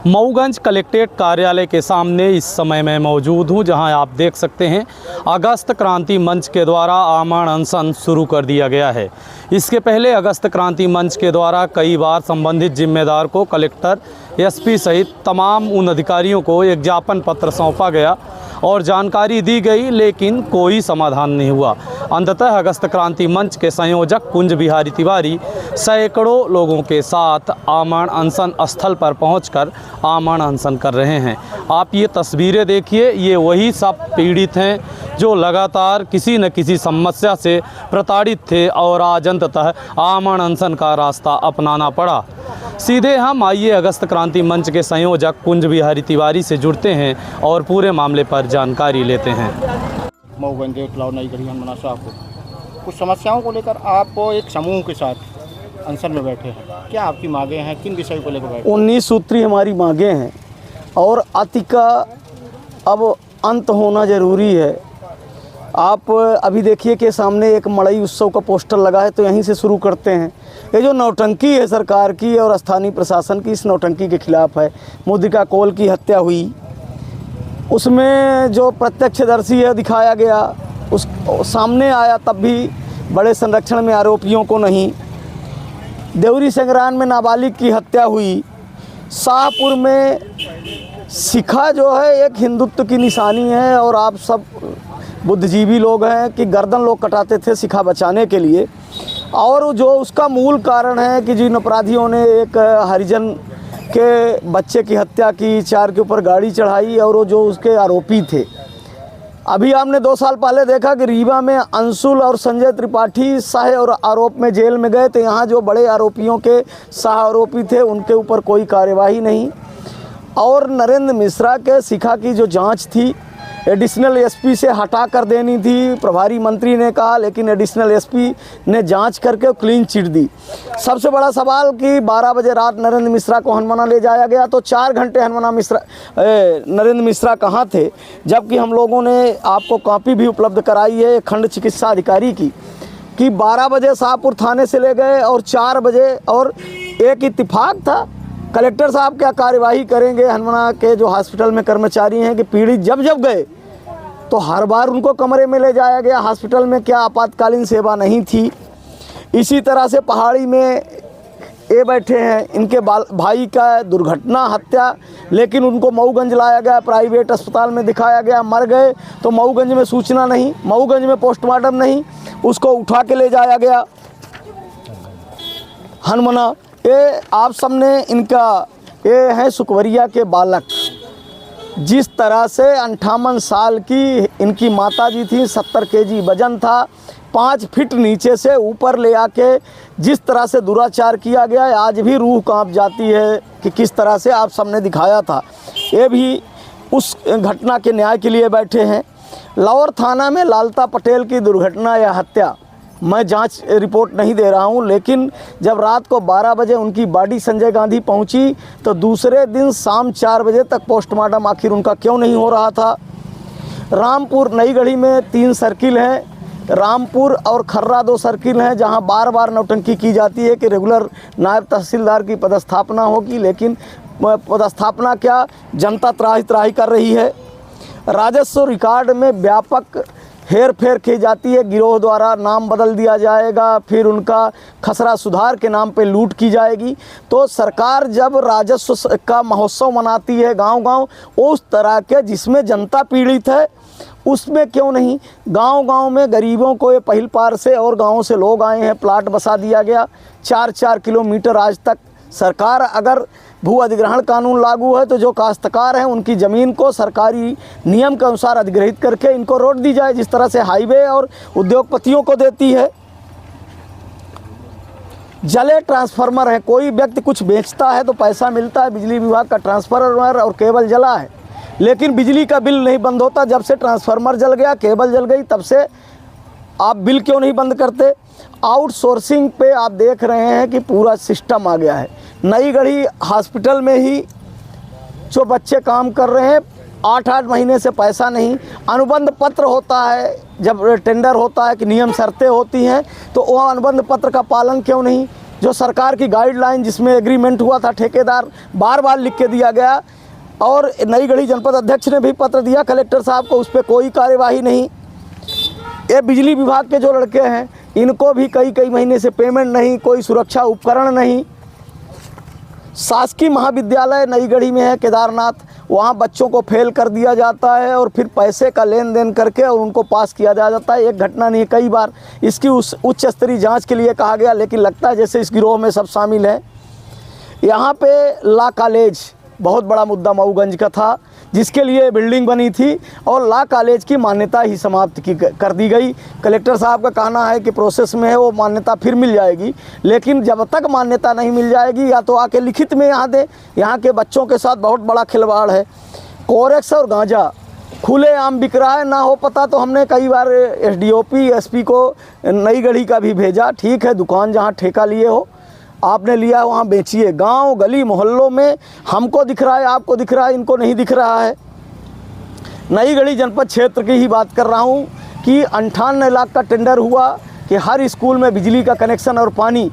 Mauganj collectorate कार्यालय के सामने इस समय मैं मौजूद हूं, जहां आप देख सकते हैं अगस्त क्रांति मंच के द्वारा आमरण अनशन शुरू कर दिया गया है। इसके पहले अगस्त क्रांति मंच के द्वारा कई बार संबंधित जिम्मेदार को कलेक्टर, एसपी सहित तमाम उन अधिकारियों को एक ज्ञापन पत्र सौंपा गया और जानकारी दी गई, लेकिन कोई समाधान नहीं हुआ। अंततः अगस्त क्रांति मंच के संयोजक कुंज बिहारी तिवारी सैकड़ों लोगों के साथ आमरण अनशन स्थल पर पहुंचकर आमरण अनशन कर रहे हैं। आप ये तस्वीरें देखिए, ये वही सब पीड़ित हैं जो लगातार किसी न किसी समस्या से प्रताड़ित थे और आज अंततः आमरण अनशन का रास्ता अपनाना पड़ा। सीधे हम आइए अगस्त क्रांति मंच के संयोजक कुंज बिहारी तिवारी से जुड़ते हैं और पूरे मामले पर जानकारी लेते हैं। मऊगंज नई गढ़ी हनुमाना साहब को कुछ समस्याओं को लेकर आप एक समूह के साथ अनशन में बैठे हैं, क्या आपकी मांगे हैं, किन विषय को लेकर बैठे? 19 सूत्री हमारी मांगे हैं और अति का अब अंत होना ज़रूरी है। आप अभी देखिए कि सामने एक मड़ई उत्सव का पोस्टर लगा है, तो यहीं से शुरू करते हैं। ये जो नौटंकी है सरकार की और स्थानीय प्रशासन की, इस नौटंकी के खिलाफ है। मुद्रिका कौल की हत्या हुई, उसमें जो प्रत्यक्षदर्शी है दिखाया गया, उस सामने आया, तब भी बड़े संरक्षण में आरोपियों को नहीं। देवरी संग्राम में नाबालिग की हत्या हुई। शाहपुर में शिखा जो है एक हिंदुत्व की निशानी है और आप सब बुद्धिजीवी लोग हैं कि गर्दन लोग कटाते थे शिखा बचाने के लिए, और जो उसका मूल कारण है कि जिन अपराधियों ने एक हरिजन के बच्चे की हत्या की, 4 के ऊपर गाड़ी चढ़ाई, और वो जो उसके आरोपी थे। अभी हमने 2 साल पहले देखा कि रीवा में अंशुल और संजय त्रिपाठी सह और आरोप में जेल में गए, तो यहाँ जो बड़े आरोपियों के सह आरोपी थे उनके ऊपर कोई कार्यवाही नहीं। और नरेंद्र मिश्रा के शिखा की जो जांच थी एडिशनल एसपी से हटा कर देनी थी, प्रभारी मंत्री ने कहा, लेकिन एडिशनल एसपी ने जांच करके क्लीन चिट दी। सबसे बड़ा सवाल कि 12 बजे रात नरेंद्र मिश्रा को हनुमाना ले जाया गया, तो 4 घंटे नरेंद्र मिश्रा कहाँ थे, जबकि हम लोगों ने आपको कॉपी भी उपलब्ध कराई है खंड चिकित्सा अधिकारी की कि 12 बजे शाहपुर थाने से ले गए और 4 बजे, और एक इत्तिफाक था। कलेक्टर साहब क्या कार्यवाही करेंगे? हनुमाना के जो हॉस्पिटल में कर्मचारी हैं कि पीड़ित जब गए तो हर बार उनको कमरे में ले जाया गया। हॉस्पिटल में क्या आपातकालीन सेवा नहीं थी? इसी तरह से पहाड़ी में ये बैठे हैं, इनके भाई का दुर्घटना हत्या, लेकिन उनको मऊगंज लाया गया, प्राइवेट अस्पताल में दिखाया गया, मर गए तो मऊगंज में सूचना नहीं, मऊगंज में पोस्टमार्टम नहीं, उसको उठा के ले जाया गया हनुमाना। ये आप सबने इनका, ये हैं सुकवरिया के बालक। जिस तरह से 58 साल की इनकी माताजी थी, 70 केजी वजन था, 5 फीट नीचे से ऊपर ले आके जिस तरह से दुराचार किया गया है, आज भी रूह कांप जाती है कि किस तरह से आप सबने दिखाया था। ये भी उस घटना के न्याय के लिए बैठे हैं। लाहौर थाना में लालता पटेल की दुर्घटना या हत्या, मैं जांच रिपोर्ट नहीं दे रहा हूं, लेकिन जब रात को 12 बजे उनकी बॉडी संजय गांधी पहुंची तो दूसरे दिन शाम 4 बजे तक पोस्टमार्टम आखिर उनका क्यों नहीं हो रहा था। रामपुर नई गढ़ी में 3 सर्किल हैं, रामपुर और खर्रा 2 सर्किल हैं, जहां बार बार नौटंकी की जाती है कि रेगुलर नायब तहसीलदार की पदस्थापना होगी, लेकिन पदस्थापना क्या, जनता त्राही कर रही है। राजस्व रिकॉर्ड में व्यापक हेर फेर की जाती है, गिरोह द्वारा नाम बदल दिया जाएगा, फिर उनका खसरा सुधार के नाम पे लूट की जाएगी। तो सरकार जब राजस्व का महोत्सव मनाती है गांव-गांव, उस तरह के जिसमें जनता पीड़ित है उसमें क्यों नहीं? गांव-गांव में गरीबों को ये पहिल पार से और गाँव से लोग आए हैं, प्लाट बसा दिया गया 4-4 किलोमीटर। आज तक सरकार, अगर भू अधिग्रहण कानून लागू है तो जो काश्तकार हैं उनकी ज़मीन को सरकारी नियम के अनुसार अधिग्रहित करके इनको रोड दी जाए, जिस तरह से हाईवे और उद्योगपतियों को देती है। जले ट्रांसफार्मर है, कोई व्यक्ति कुछ बेचता है तो पैसा मिलता है, बिजली विभाग का ट्रांसफार्मर और केबल जला है, लेकिन बिजली का बिल नहीं बंद होता। जब से ट्रांसफार्मर जल गया, केबल जल गई, तब से आप बिल क्यों नहीं बंद करते? आउटसोर्सिंग पे आप देख रहे हैं कि पूरा सिस्टम आ गया है। नई गढ़ी हॉस्पिटल में ही जो बच्चे काम कर रहे हैं, 8-8 महीने से पैसा नहीं। अनुबंध पत्र होता है, जब टेंडर होता है कि नियम शर्तें होती हैं, तो वह अनुबंध पत्र का पालन क्यों नहीं? जो सरकार की गाइडलाइन जिसमें एग्रीमेंट हुआ था, ठेकेदार बार बार लिख के दिया गया और नई गढ़ी जनपद अध्यक्ष ने भी पत्र दिया कलेक्टर साहब को, उस पर कोई कार्यवाही नहीं। ये बिजली विभाग के जो लड़के हैं इनको भी कई महीने से पेमेंट नहीं, कोई सुरक्षा उपकरण नहीं। शासकीय महाविद्यालय नई गढ़ी में है केदारनाथ, वहाँ बच्चों को फेल कर दिया जाता है और फिर पैसे का लेन देन करके और उनको पास किया जाता है। एक घटना नहीं, कई बार इसकी उस उच्च स्तरीय जांच के लिए कहा गया, लेकिन लगता है जैसे इस गिरोह में सब शामिल हैं। यहाँ पे लॉ कॉलेज बहुत बड़ा मुद्दा मऊगंज का था, जिसके लिए बिल्डिंग बनी थी और लॉ कॉलेज की मान्यता ही समाप्त कर दी गई। कलेक्टर साहब का कहना है कि प्रोसेस में है, वो मान्यता फिर मिल जाएगी, लेकिन जब तक मान्यता नहीं मिल जाएगी या तो आके लिखित में यहाँ दे। यहाँ के बच्चों के साथ बहुत बड़ा खिलवाड़ है। कोरेक्स और गांजा खुलेआम बिक रहा है, ना हो पता तो हमने कई बार एसडीओपी एसपी को नई गढ़ी का भी भेजा। ठीक है, दुकान जहाँ ठेका लिए हो, आपने लिया वहाँ बेचिए। गांव गली मोहल्लों में हमको दिख रहा है, आपको दिख रहा है, इनको नहीं दिख रहा है। नई गढ़ी जनपद क्षेत्र की ही बात कर रहा हूँ कि 58 लाख का टेंडर हुआ कि हर स्कूल में बिजली का कनेक्शन और पानी।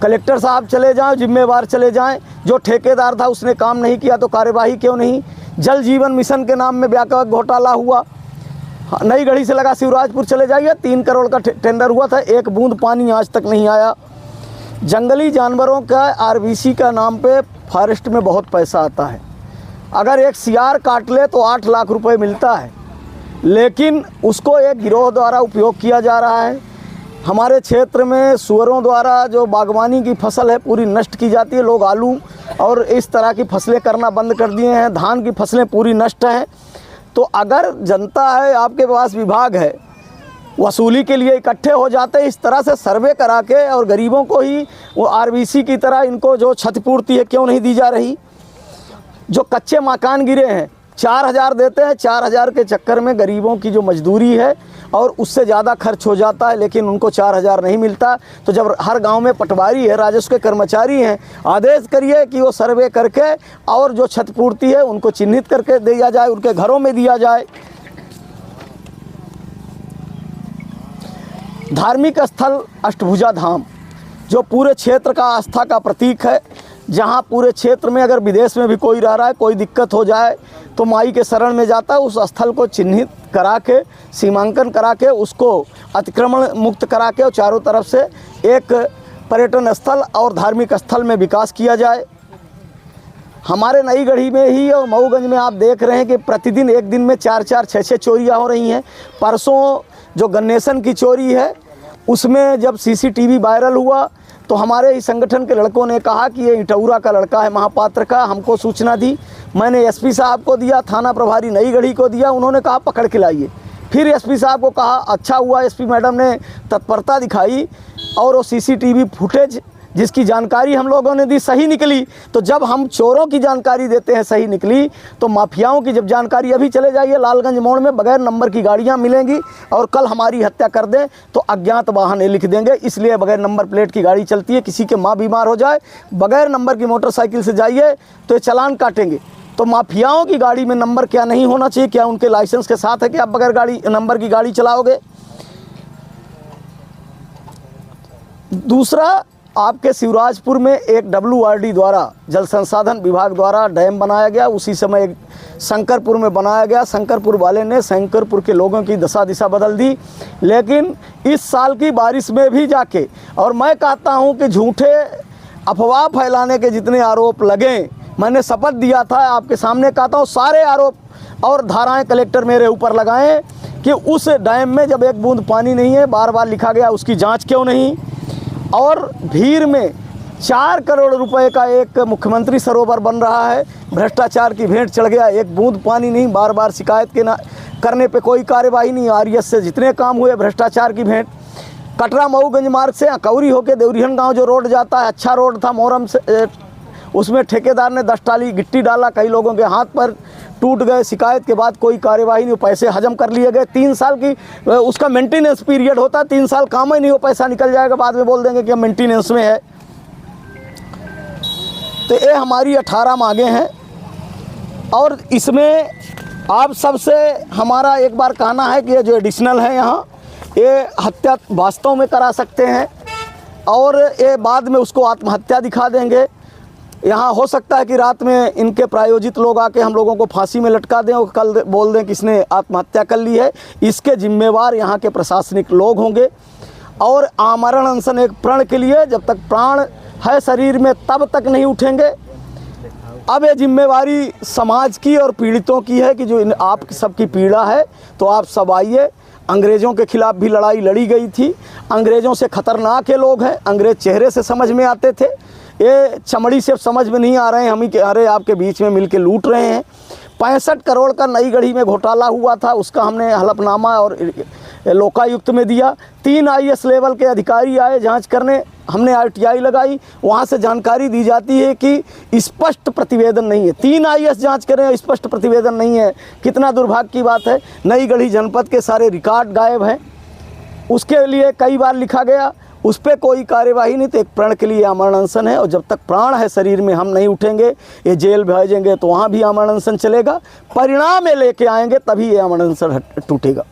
कलेक्टर साहब चले जाएं, जिम्मेवार चले जाएं। जो ठेकेदार था उसने काम नहीं किया तो कार्यवाही क्यों नहीं। जल जीवन मिशन के नाम में व्यापक घोटाला हुआ। नई गढ़ी से लगा शिवराजपुर चले जाइए, 3 करोड़ का टेंडर हुआ था, एक बूंद पानी आज तक नहीं आया। जंगली जानवरों का आरबीसी का नाम पे फॉरेस्ट में बहुत पैसा आता है। अगर एक सियार काट ले तो 8 लाख रुपए मिलता है, लेकिन उसको एक गिरोह द्वारा उपयोग किया जा रहा है। हमारे क्षेत्र में सुअरों द्वारा जो बागवानी की फसल है पूरी नष्ट की जाती है। लोग आलू और इस तरह की फसलें करना बंद कर दिए हैं, धान की फसलें पूरी नष्ट हैं। तो अगर जनता है, आपके पास विभाग है, वसूली के लिए इकट्ठे हो जाते, इस तरह से सर्वे करा के और गरीबों को ही वो आरबीसी की तरह इनको जो क्षतिपूर्ति है क्यों नहीं दी जा रही। जो कच्चे मकान गिरे हैं 4000 देते हैं, 4000 के चक्कर में गरीबों की जो मजदूरी है और उससे ज़्यादा खर्च हो जाता है, लेकिन उनको 4000 नहीं मिलता। तो जब हर गांव में पटवारी है, राजस्व के कर्मचारी हैं, आदेश करिए कि वो सर्वे करके और जो क्षतिपूर्ति है उनको चिन्हित करके दिया जाए, उनके घरों में दिया जाए। धार्मिक स्थल अष्टभुजा धाम जो पूरे क्षेत्र का आस्था का प्रतीक है, जहाँ पूरे क्षेत्र में अगर विदेश में भी कोई रह रहा है, कोई दिक्कत हो जाए तो माई के शरण में जाता है। उस स्थल को चिन्हित करा के, सीमांकन करा के, उसको अतिक्रमण मुक्त करा के और चारों तरफ से एक पर्यटन स्थल और धार्मिक स्थल में विकास किया जाए। हमारे नई गढ़ी में ही और मऊगंज में आप देख रहे हैं कि प्रतिदिन एक दिन में 4-4, 6-6 चोरियाँ हो रही हैं। परसों जो गन्नेसन की चोरी है उसमें जब सीसीटीवी वायरल हुआ तो हमारे ही संगठन के लड़कों ने कहा कि ये इटौरा का लड़का है, महापात्र का। हमको सूचना दी, मैंने एसपी साहब को दिया, थाना प्रभारी नई गढ़ी को दिया, उन्होंने कहा पकड़ के लाइए। फिर एसपी साहब को कहा, अच्छा हुआ एसपी मैडम ने तत्परता दिखाई और वो सीसीटीवी फुटेज जिसकी जानकारी हम लोगों ने दी सही निकली। तो जब हम चोरों की जानकारी देते हैं सही निकली, तो माफियाओं की जब जानकारी, अभी चले जाइए लालगंज मोड़ में बगैर नंबर की गाड़ियां मिलेंगी और कल हमारी हत्या कर दें तो अज्ञात वाहन लिख देंगे, इसलिए बगैर नंबर प्लेट की गाड़ी चलती है। किसी के माँ बीमार हो जाए, बगैर नंबर की मोटरसाइकिल से जाइए तो ये चालान काटेंगे। तो माफियाओं की गाड़ी में नंबर क्या नहीं होना चाहिए? क्या उनके लाइसेंस के साथ है कि आप बगैर नंबर की गाड़ी चलाओगे? दूसरा, आपके शिवराजपुर में एक WRD द्वारा, जल संसाधन विभाग द्वारा डैम बनाया गया, उसी समय एक शंकरपुर में बनाया गया। शंकरपुर वाले ने शंकरपुर के लोगों की दशा दिशा बदल दी। लेकिन इस साल की बारिश में भी जाके, और मैं कहता हूं कि झूठे अफवाह फैलाने के जितने आरोप लगे, मैंने शपथ दिया था, आपके सामने कहता हूँ, सारे आरोप और धाराएं कलेक्टर मेरे ऊपर लगाएं कि उस डैम में जब एक बूंद पानी नहीं है, बार बार लिखा गया, उसकी जाँच क्यों नहीं। और भीड़ में 4 करोड़ रुपए का एक मुख्यमंत्री सरोवर बन रहा है, भ्रष्टाचार की भेंट चढ़ गया, एक बूंद पानी नहीं, बार बार शिकायत के करने पे कोई कार्यवाही नहीं। आरएस से जितने काम हुए भ्रष्टाचार की भेंट। कटरा मऊगंज मार्ग से अकौरी होकर देवरिहन गांव जो रोड जाता है, अच्छा रोड था मोहरम से, उसमें ठेकेदार ने 10 टाली गिट्टी डाला, कई लोगों के हाथ पर टूट गए। शिकायत के बाद कोई कार्यवाही नहीं, पैसे हजम कर लिए गए। 3 साल की उसका मेंटेनेंस पीरियड होता, 3 साल काम ही नहीं हो, पैसा निकल जाएगा, बाद में बोल देंगे कि हम मेंटेनेंस में है। तो ये हमारी 18 मांगे हैं और इसमें आप सबसे हमारा एक बार कहना है कि ये जो एडिशनल है यहाँ, ये हत्या वास्तव में करा सकते हैं और ये बाद में उसको आत्महत्या दिखा देंगे। यहाँ हो सकता है कि रात में इनके प्रायोजित लोग आके हम लोगों को फांसी में लटका दें और कल बोल दें कि इसने आत्महत्या कर ली है। इसके जिम्मेवार यहाँ के प्रशासनिक लोग होंगे। और आमरण अनशन एक प्रण के लिए, जब तक प्राण है शरीर में तब तक नहीं उठेंगे। अब ये जिम्मेवारी समाज की और पीड़ितों की है कि जो आप सबकी पीड़ा है, तो आप सब आइए। अंग्रेज़ों के खिलाफ़ भी लड़ाई लड़ी गई थी। अंग्रेज़ों से ख़तरनाक ये लोग हैं। अंग्रेज़ चेहरे से समझ में आते थे, ये चमड़ी से समझ में नहीं आ रहे हैं। हम ही के अरे आपके बीच में मिलके लूट रहे हैं। 65 करोड़ का नई गढ़ी में घोटाला हुआ था, उसका हमने हलफनामा और लोकायुक्त में दिया। 3 IAS लेवल के अधिकारी आए जांच करने, हमने RTI लगाई। वहाँ से जानकारी दी जाती है कि स्पष्ट प्रतिवेदन नहीं है। 3 IAS जांच करें, स्पष्ट प्रतिवेदन नहीं है। कितना दुर्भाग्य की बात है। नई गढ़ी जनपद के सारे रिकॉर्ड गायब हैं। उसके लिए कई बार लिखा गया, उस पर कोई कार्यवाही नहीं। तो एक प्रण के लिए आमरण अनशन है, और जब तक प्राण है शरीर में हम नहीं उठेंगे, ये जेल भेजेंगे तो वहाँ भी आमरण अनशन चलेगा। परिणाम ये लेके आएंगे, तभी ये आमरण अनशन टूटेगा।